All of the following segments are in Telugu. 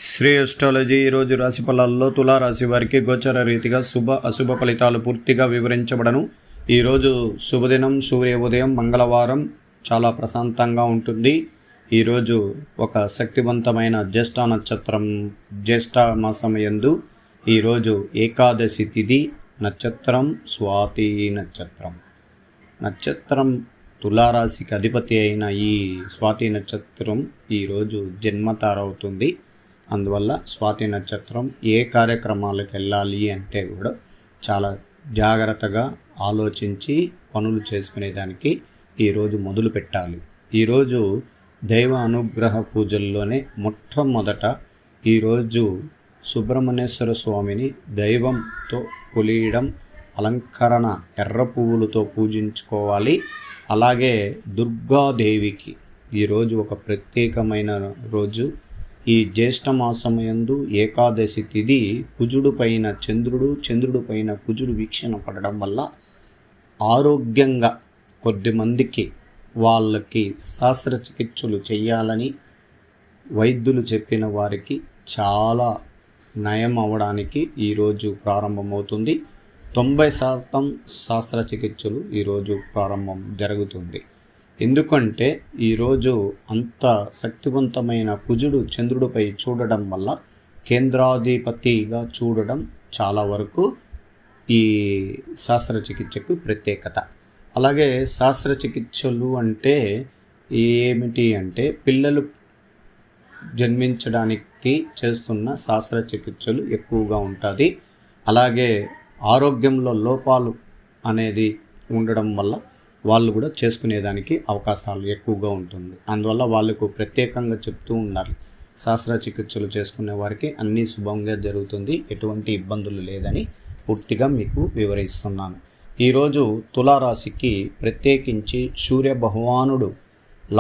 శ్రీ అస్ట్రాలజీ ఈరోజు రాశి ఫలాల్లో తులారాశి వారికి గోచర రీతిగా శుభ అశుభ ఫలితాలు పూర్తిగా వివరించబడను. ఈరోజు శుభదినం, సూర్య ఉదయం, మంగళవారం చాలా ప్రశాంతంగా ఉంటుంది. ఈరోజు ఒక శక్తివంతమైన జ్యేష్ఠ నక్షత్రం, జ్యేష్ఠ మాసం యందు ఈరోజు ఏకాదశి తిథి, నక్షత్రం స్వాతి నక్షత్రం తులారాశికి అధిపతి అయిన ఈ స్వాతి నక్షత్రం ఈరోజు జన్మతారవుతుంది. అందువల్ల స్వాతి నక్షత్రం ఏ కార్యక్రమాలకు వెళ్ళాలి అంటే కూడా చాలా జాగ్రత్తగా ఆలోచించి పనులు చేసుకునేదానికి ఈరోజు మొదలు పెట్టాలి. ఈరోజు దైవ అనుగ్రహ పూజల్లోనే మొట్టమొదట ఈరోజు సుబ్రహ్మణ్యేశ్వర స్వామిని దైవంతో కొలియడం, అలంకరణ ఎర్ర పువ్వులతో పూజించుకోవాలి. అలాగే దుర్గాదేవికి ఈరోజు ఒక ప్రత్యేకమైన రోజు. ఈ జ్యేష్ఠ మాసమయందు ఏకాదశి తిథి కుజుడు పైన చంద్రుడు, చంద్రుడు పైన కుజుడు వీక్షణ పడడం వల్ల ఆరోగ్యంగా కొద్దిమందికి వాళ్ళకి శస్త్రచికిత్సలు చేయాలని వైద్యులు చెప్పిన వారికి చాలా నయం అవ్వడానికి ఈరోజు ప్రారంభమవుతుంది. 90% శస్త్రచికిత్సలు ఈరోజు ప్రారంభం జరుగుతుంది. ఎందుకంటే ఈరోజు అంత శక్తివంతమైన కుజుడు చంద్రుడిపై చూడడం వల్ల కేంద్రాధిపతిగా చూడడం చాలా వరకు ఈ శస్త్రచికిత్సకు ప్రత్యేకత. అలాగే శస్త్రచికిత్సలు అంటే ఏమిటి అంటే పిల్లలు జన్మించడానికి చేస్తున్న శస్త్రచికిత్సలు ఎక్కువగా ఉంటుంది. అలాగే ఆరోగ్యంలో లోపాలు అనేది ఉండడం వల్ల వాళ్ళు కూడా చేసుకునేదానికి అవకాశాలు ఎక్కువగా ఉంటుంది. అందువల్ల వాళ్ళకు ప్రత్యేకంగా చెప్తూ ఉండాలి. శస్త్రచికిత్సలు చేసుకునే వారికి అన్నీ శుభంగా జరుగుతుంది, ఎటువంటి ఇబ్బందులు లేదని పూర్తిగా మీకు వివరిస్తున్నాను. ఈరోజు తులారాశికి ప్రత్యేకించి సూర్య భగవానుడు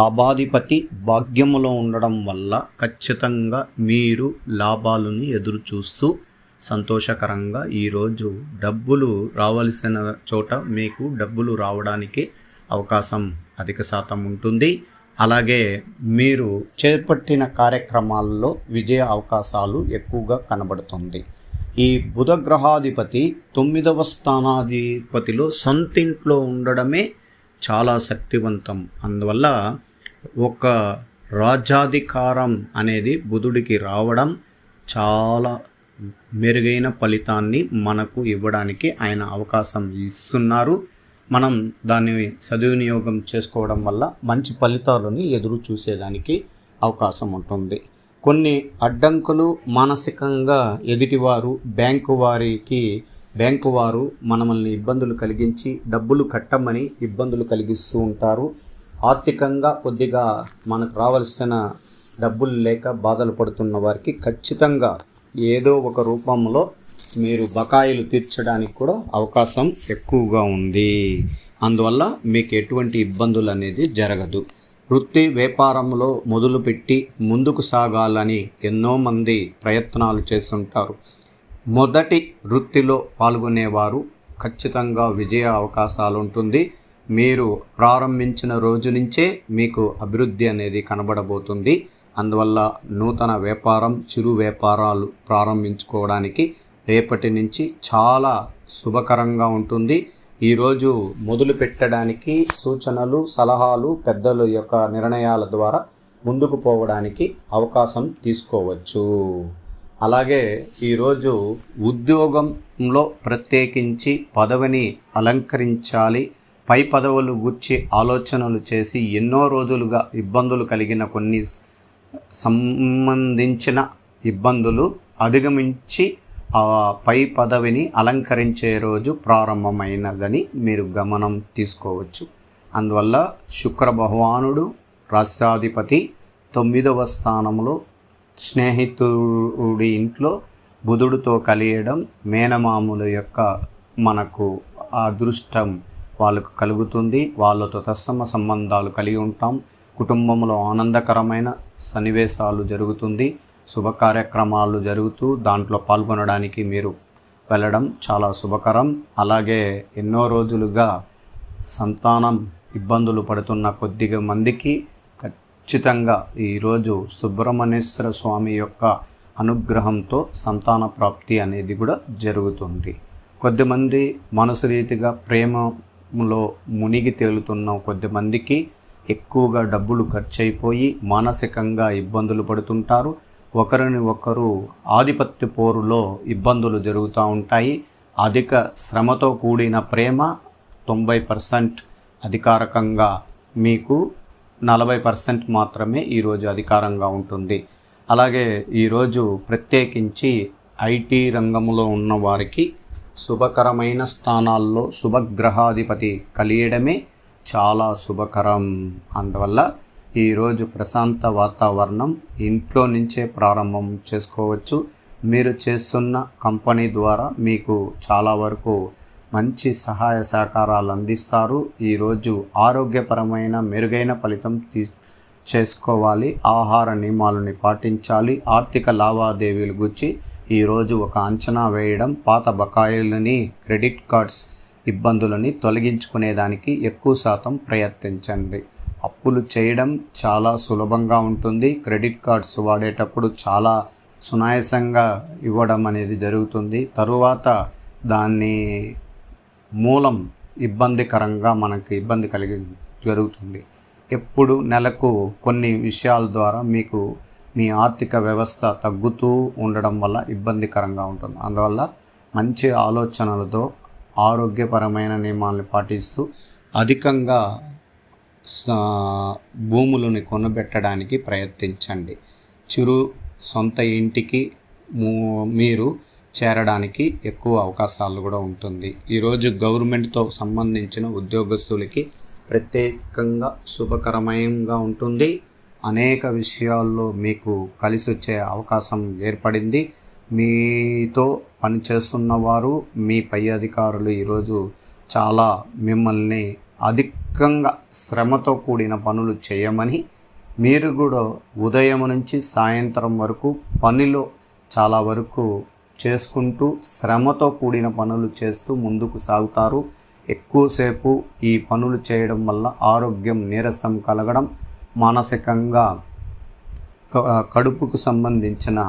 లాభాధిపతి భాగ్యములో ఉండడం వల్ల ఖచ్చితంగా మీరు లాభాలను ఎదురు చూస్తూ సంతోషకరంగా ఈరోజు డబ్బులు రావాల్సిన చోట మీకు డబ్బులు రావడానికి అవకాశం అధిక శాతం ఉంటుంది. అలాగే మీరు చేపట్టిన కార్యక్రమాల్లో విజయ అవకాశాలు ఎక్కువగా కనబడుతుంది. ఈ బుధ గ్రహాధిపతి 9వ స్థానాధిపతిలో సొంతింట్లో ఉండడమే చాలా శక్తివంతం. అందువల్ల ఒక రాజ్యాధికారం అనేది బుధుడికి రావడం చాలా మెరుగైన ఫలితాన్ని మనకు ఇవ్వడానికి ఆయన అవకాశం ఇస్తున్నారు. మనం దాన్ని సద్వినియోగం చేసుకోవడం వల్ల మంచి ఫలితాలను ఎదురు చూసేదానికి అవకాశం ఉంటుంది. కొన్ని అడ్డంకులు మానసికంగా ఎదుటివారు బ్యాంకు వారు మనల్ని ఇబ్బందులు కలిగించి డబ్బులు కట్టమని ఇబ్బందులు కలిగిస్తూ ఉంటారు. ఆర్థికంగా కొద్దిగా మనకు రావాల్సిన డబ్బులు లేక బాధలు పడుతున్న వారికి ఖచ్చితంగా ఏదో ఒక రూపంలో మీరు బకాయిలు తీర్చడానికి కూడా అవకాశం ఎక్కువగా ఉంది. అందువల్ల మీకు ఎటువంటి ఇబ్బందులు అనేది జరగదు. వృత్తి వ్యాపారంలో మొదలుపెట్టి ముందుకు సాగాలని ఎన్నో మంది ప్రయత్నాలు చేస్తుంటారు. మొదటి వృత్తిలో పాల్గొనేవారు ఖచ్చితంగా విజయ అవకాశాలు ఉంటుంది. మీరు ప్రారంభించిన రోజు నుంచే మీకు అభివృద్ధి అనేది కనబడబోతుంది. అందువల్ల నూతన వ్యాపారం, చిరు వ్యాపారాలు ప్రారంభించుకోవడానికి రేపటి నుంచి చాలా శుభకరంగా ఉంటుంది. ఈరోజు మొదలు పెట్టడానికి సూచనలు, సలహాలు, పెద్దల యొక్క నిర్ణయాల ద్వారా ముందుకు పోవడానికి అవకాశం తీసుకోవచ్చు. అలాగే ఈరోజు ఉద్యోగంలో ప్రత్యేకించి పదవిని అలంకరించాలి. పై పదవులు గుర్చి ఆలోచనలు చేసి ఎన్నో రోజులుగా ఇబ్బందులు కలిగిన కొన్ని సంబంధించిన ఇబ్బందులు అధిగమించి ఆ పై పదవిని అలంకరించే రోజు ప్రారంభమైనదని మీరు గమనం తీసుకోవచ్చు. అందువల్ల శుక్ర భగవానుడు రాష్ట్రాధిపతి 9వ స్థానంలో స్నేహితుడి ఇంట్లో బుధుడితో కలియడం మేనమాముల యొక్క మనకు అదృష్టం వాళ్ళకు కలుగుతుంది. వాళ్ళతో తత్సమ సంబంధాలు కలిగి ఉంటాం. కుటుంబంలో ఆనందకరమైన సన్నివేశాలు జరుగుతుంది. శుభ కార్యక్రమాలు జరుగుతూ దాంట్లో పాల్గొనడానికి మీరు వెళ్ళడం చాలా శుభకరం. అలాగే ఎన్నో రోజులుగా సంతానం ఇబ్బందులు పడుతున్న కొద్దిగా మందికి ఖచ్చితంగా ఈరోజు సుబ్రహ్మణ్యేశ్వర స్వామి యొక్క అనుగ్రహంతో సంతాన ప్రాప్తి అనేది కూడా జరుగుతుంది. కొద్దిమంది మనసు రీతిగా ప్రేమలో మునిగి తేలుతున్న కొద్దిమందికి ఎక్కువగా డబ్బులు ఖర్చు అయిపోయి మానసికంగా ఇబ్బందులు పడుతుంటారు. ఒకరిని ఒకరు ఆధిపత్య పోరులో ఇబ్బందులు జరుగుతూ ఉంటాయి. అధిక శ్రమతో కూడిన ప్రేమ 90% అధికారికంగా, మీకు 40% మాత్రమే ఈరోజు అధికారంగా ఉంటుంది. అలాగే ఈరోజు ప్రత్యేకించి ఐటీ రంగంలో ఉన్న వారికి శుభకరమైన స్థానాల్లో శుభగ్రహాధిపతి కలియడమే చాలా శుభకరం. అందువల్ల ఈరోజు ప్రశాంత వాతావరణం ఇంట్లో నుంచే ప్రారంభం చేసుకోవచ్చు. మీరు చేస్తున్న కంపెనీ ద్వారా మీకు చాలా వరకు మంచి సహాయ సహకారాలు అందిస్తారు. ఈరోజు ఆరోగ్యపరమైన మెరుగైన ఫలితం చేసుకోవాలి. ఆహార నియమాలని పాటించాలి. ఆర్థిక లావాదేవీలు గురించి ఈరోజు ఒక అంచనా వేయడం, పాత బకాయిలని, క్రెడిట్ కార్డ్స్ ఇబ్బందులని తొలగించుకునేదానికి ఎక్కువ శాతం ప్రయత్నించండి. అప్పులు చేయడం చాలా సులభంగా ఉంటుంది. క్రెడిట్ కార్డ్స్ వాడేటప్పుడు చాలా సునాయాసంగా ఇవ్వడం అనేది జరుగుతుంది. తరువాత దాన్ని మూలం ఇబ్బందికరంగా మనకి ఇబ్బంది కలిగి జరుగుతుంది. ఎప్పుడు నెలకు కొన్ని విషయాల ద్వారా మీకు మీ ఆర్థిక వ్యవస్థ తగ్గుతూ ఉండడం వల్ల ఇబ్బందికరంగా ఉంటుంది. అందువల్ల మంచి ఆలోచనలతో ఆరోగ్యపరమైన నియమాలను పాటిస్తూ అధికంగా భూములను కొనబెట్టడానికి ప్రయత్నించండి. చిరు సొంత ఇంటికి మీరు చేరడానికి ఎక్కువ అవకాశాలు కూడా ఉంటుంది. ఈరోజు గవర్నమెంట్తో సంబంధించిన ఉద్యోగస్తులకి ప్రత్యేకంగా శుభకరమంగా ఉంటుంది. అనేక విషయాల్లో మీకు కలిసి వచ్చే అవకాశం ఏర్పడింది. మీతో పనిచేస్తున్న వారు, మీ పై అధికారులు ఈరోజు చాలా మిమ్మల్ని అధికంగా శ్రమతో కూడిన పనులు చేయమని, మీరు కూడా ఉదయం నుంచి సాయంత్రం వరకు పనిలో చాలా వరకు చేసుకుంటూ శ్రమతో కూడిన పనులు చేస్తూ ముందుకు సాగుతారు. ఎక్కువసేపు ఈ పనులు చేయడం వల్ల ఆరోగ్యం నీరసం కలగడం, మానసికంగా కడుపుకు సంబంధించిన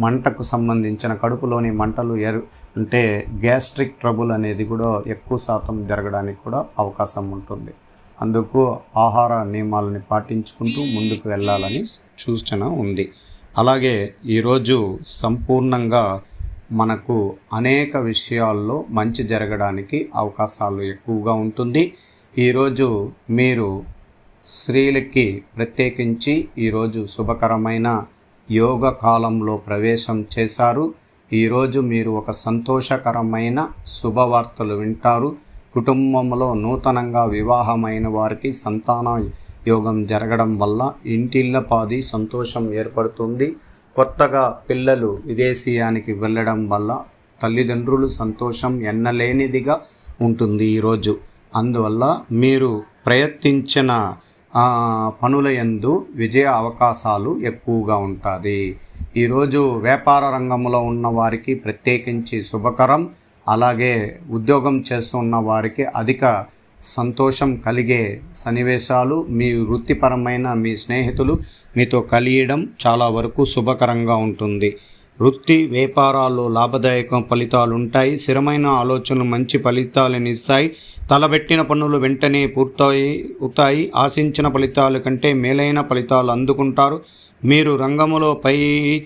మంటకు సంబంధించిన కడుపులోని మంటలు అంటే గ్యాస్ట్రిక్ ట్రబుల్ అనేది కూడా ఎక్కువ శాతం జరగడానికి కూడా అవకాశం ఉంటుంది. అందుకు ఆహార నియమాలని పాటించుకుంటూ ముందుకు వెళ్ళాలని సూచన ఉంది. అలాగే ఈరోజు సంపూర్ణంగా మనకు అనేక విషయాల్లో మంచి జరగడానికి అవకాశాలు ఎక్కువగా ఉంటుంది. ఈరోజు మీరు స్త్రీలకి ప్రత్యేకించి ఈరోజు శుభకరమైన యోగ కాలంలో ప్రవేశం చేశారు. ఈరోజు మీరు ఒక సంతోషకరమైన శుభవార్తలు వింటారు. కుటుంబంలో నూతనంగా వివాహమైన వారికి సంతాన యోగం జరగడం వల్ల ఇంటిల్లపాది సంతోషం ఏర్పడుతుంది. కొత్తగా పిల్లలు విదేశీయానికి వెళ్ళడం వల్ల తల్లిదండ్రులు సంతోషం ఎన్నలేనిదిగా ఉంటుంది ఈరోజు. అందువల్ల మీరు ప్రయత్నించిన పనుల యందు విజయ అవకాశాలు ఎక్కువగా ఉంటుంది. ఈరోజు వ్యాపార రంగంలో ఉన్న వారికి ప్రత్యేకించి శుభకరం. అలాగే ఉద్యోగం చేస్తున్న వారికి అధిక సంతోషం కలిగే సన్నివేశాలు, మీ వృత్తిపరమైన మీ స్నేహితులు మీతో కలియడం చాలా వరకు శుభకరంగా ఉంటుంది. వృత్తి వ్యాపారాల్లో లాభదాయక ఫలితాలు ఉంటాయి. స్థిరమైన ఆలోచనలు మంచి ఫలితాలను ఇస్తాయి. తలబెట్టిన పనులు వెంటనే పూర్తవుతాయి. ఆశించిన ఫలితాల కంటే మేలైన ఫలితాలు అందుకుంటారు. మీరు రంగములో పై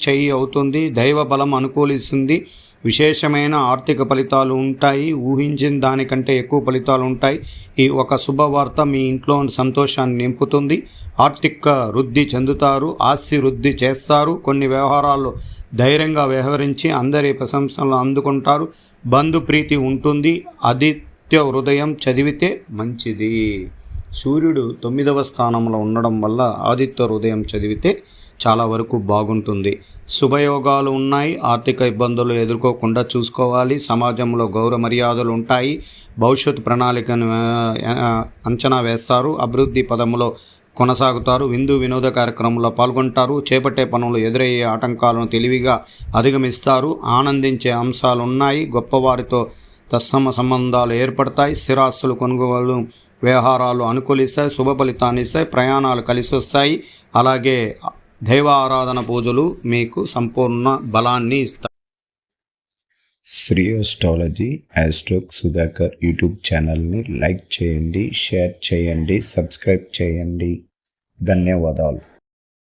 చెయ్యి అవుతుంది. దైవ బలం అనుకూలిస్తుంది. విశేషమైన ఆర్థిక ఫలితాలు ఉంటాయి. ఊహించిన దానికంటే ఎక్కువ ఫలితాలు ఉంటాయి. ఈ ఒక శుభవార్త మీ ఇంట్లో సంతోషాన్ని నింపుతుంది. ఆర్థిక వృద్ధి చెందుతారు. ఆస్తి వృద్ధి చేస్తారు. కొన్ని వ్యవహారాల్లో ధైర్యంగా వ్యవహరించి అందరి ప్రశంసలు అందుకుంటారు. బంధు ప్రీతి ఉంటుంది. ఆదిత్య హృదయం చదివితే మంచిది. సూర్యుడు 9వ స్థానంలో ఉండడం వల్ల ఆదిత్య హృదయం చదివితే చాలా వరకు బాగుంటుంది. శుభయోగాలు ఉన్నాయి. ఆర్థిక ఇబ్బందులు ఎదుర్కోకుండా చూసుకోవాలి. సమాజంలో గౌరవ మర్యాదలు ఉంటాయి. భవిష్యత్తు ప్రణాళికను అంచనా వేస్తారు. అభివృద్ధి పదంలో కొనసాగుతారు. విందు వినోద కార్యక్రమంలో పాల్గొంటారు. చేపట్టే పనులు ఎదురయ్యే ఆటంకాలను తెలివిగా అధిగమిస్తారు. ఆనందించే అంశాలు ఉన్నాయి. గొప్పవారితో తత్సమ సంబంధాలు ఏర్పడతాయి. స్థిరాస్తులు కొనుగోలు వ్యవహారాలు అనుకూలిస్తాయి. శుభ ఫలితాన్ని ఇస్తాయి. ప్రయాణాలు కలిసి వస్తాయి. అలాగే దైవ ఆరాధన పూజలు మీకు సంపూర్ణ బలాన్ని ఇస్తాయి. శ్రీ ఆస్ట్రాలజీ ఆస్ట్రోక్ సుధాకర్ యూట్యూబ్ ఛానల్ని లైక్ చేయండి, షేర్ చేయండి, సబ్స్క్రైబ్ చేయండి. ధన్యవాదాలు.